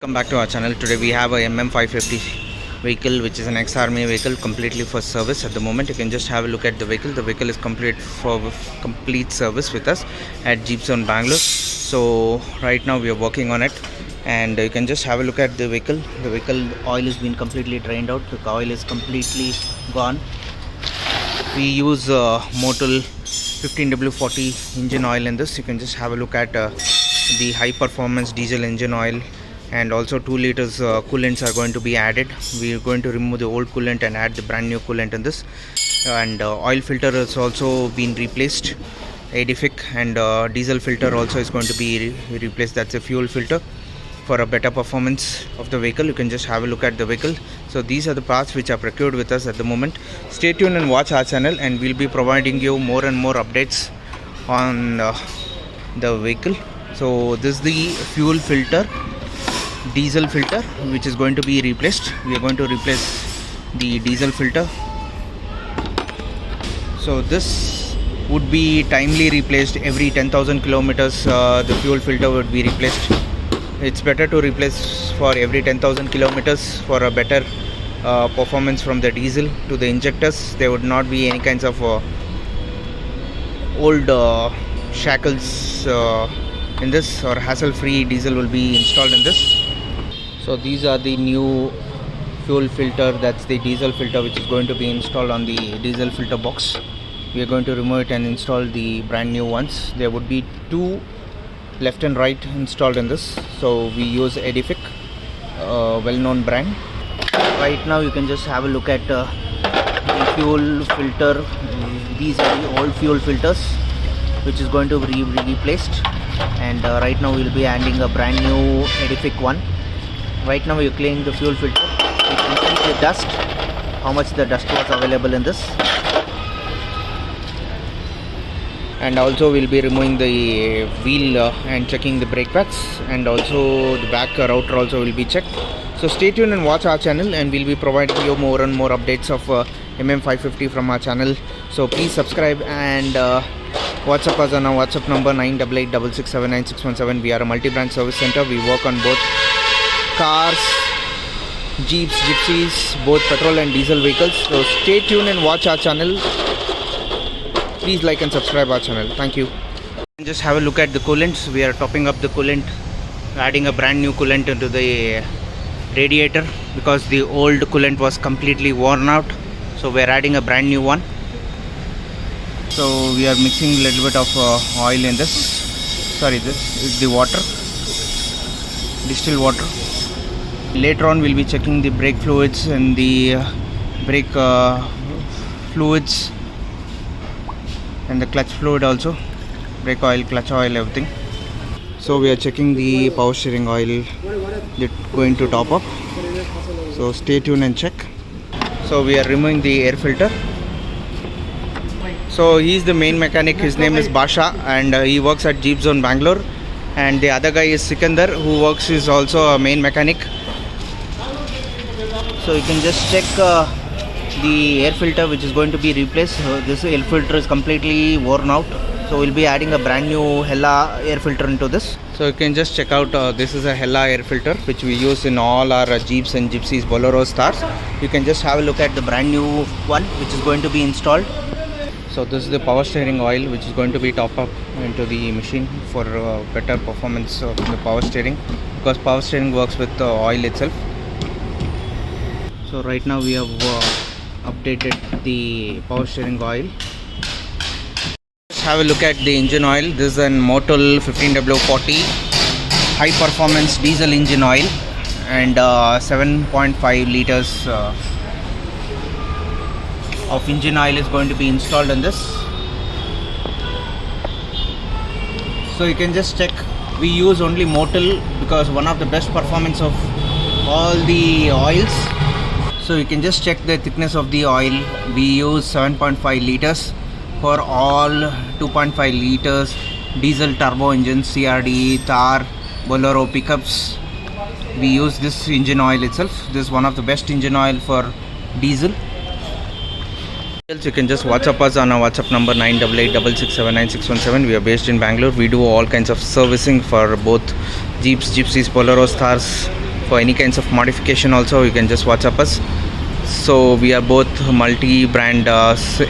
Welcome back to our channel. Today we have a MM550 vehicle, which is an ex-army vehicle, completely for service at the moment. You can just have a look at the vehicle. The vehicle is complete service with us at Jeepzone, Bangalore. So right now we are working on it, and you can just have a look at the vehicle. The vehicle oil has been completely drained out. The oil is completely gone. We use Motul 15W40 engine oil in this. You can just have a look at the high performance diesel engine oil, and also 2 liters coolants are going to be added. We are going to remove the old coolant and add the brand new coolant in this, and oil filter has also been replaced, Edofic, and diesel filter also is going to be replaced. That's a fuel filter for a better performance of the vehicle. You can just have a look at the vehicle. So these are the parts which are procured with us at the moment. Stay tuned and watch our channel, and we'll be providing you more and more updates on the vehicle. So this is the fuel filter, diesel filter, which is going to be replaced. We are going to replace the diesel filter. So this would be timely replaced every 10,000 kilometers. The fuel filter would be replaced. It's better to replace for every 10,000 kilometers for a better performance from the diesel to the injectors. There would not be any kinds of old shackles in this, or hassle-free diesel will be installed in this. So these are the new fuel filter. That's the diesel filter which is going to be installed on the diesel filter box. We are going to remove it and install the brand new ones. There would be 2 left and right installed in this. So we use Edofic, well-known brand. Right now you can just have a look at the fuel filter. These are the old fuel filters which is going to be replaced, and right now we will be adding a brand new Edofic one. Right now we are cleaning the fuel filter. You can see the dust, how much the dust was available in this. And also we will be removing the wheel and checking the brake pads, and also the back router also will be checked. So stay tuned and watch our channel, and we will be providing you more and more updates of MM550 from our channel. So please subscribe and WhatsApp us on our WhatsApp number 9886679617. We are a multi-brand service center. We work on both cars, Jeeps, Gypsies, both petrol and diesel vehicles. So stay tuned and watch our channel. Please like and subscribe our channel. Thank you. Just have a look at the coolants. We are topping up the coolant, adding a brand new coolant into the radiator because the old coolant was completely worn out. So we are adding a brand new one. So we are mixing a little bit of oil in this. Sorry, this is the water, distilled water. Later on we'll be checking the brake fluids and the brake fluids and the clutch fluid also, brake oil, clutch oil, everything. So we are checking the power steering oil that's going to top up. So stay tuned and check. So we are removing the air filter. So he is the main mechanic. His name is Basha, and he works at Jeepzone, Bangalore. And the other guy is Sikandar, who is also a main mechanic. So you can just check the air filter which is going to be replaced. This air filter is completely worn out, so we'll be adding a brand new Hella air filter into this. So you can just check out, this is a Hella air filter which we use in all our Jeeps and Gypsies, Boleros, Thars. You can just have a look at the brand new one which is going to be installed. So this is the power steering oil which is going to be top up into the machine for better performance of the power steering, because power steering works with the oil itself. So right now we have updated the power steering oil. Let's have a look at the engine oil. This is a Motul 15W40 high performance diesel engine oil, and 7.5 liters of engine oil is going to be installed in this. So you can just check. We use only Motul because one of the best performance of all the oils. So you can just check the thickness of the oil. We use 7.5 liters for all 2.5 liters diesel turbo engines, CRD, Thar, Bolero pickups. We use this engine oil itself. This is one of the best engine oil for diesel. You can just WhatsApp us on our WhatsApp number 9886679617. We are based in Bangalore. We do all kinds of servicing for both Jeeps, Gypsies, Boleros, Thars, For any kinds of modification also, you can just WhatsApp us. So we are both multi-brand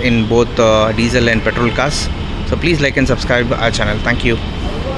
in both diesel and petrol cars. So please like and subscribe our channel. Thank you.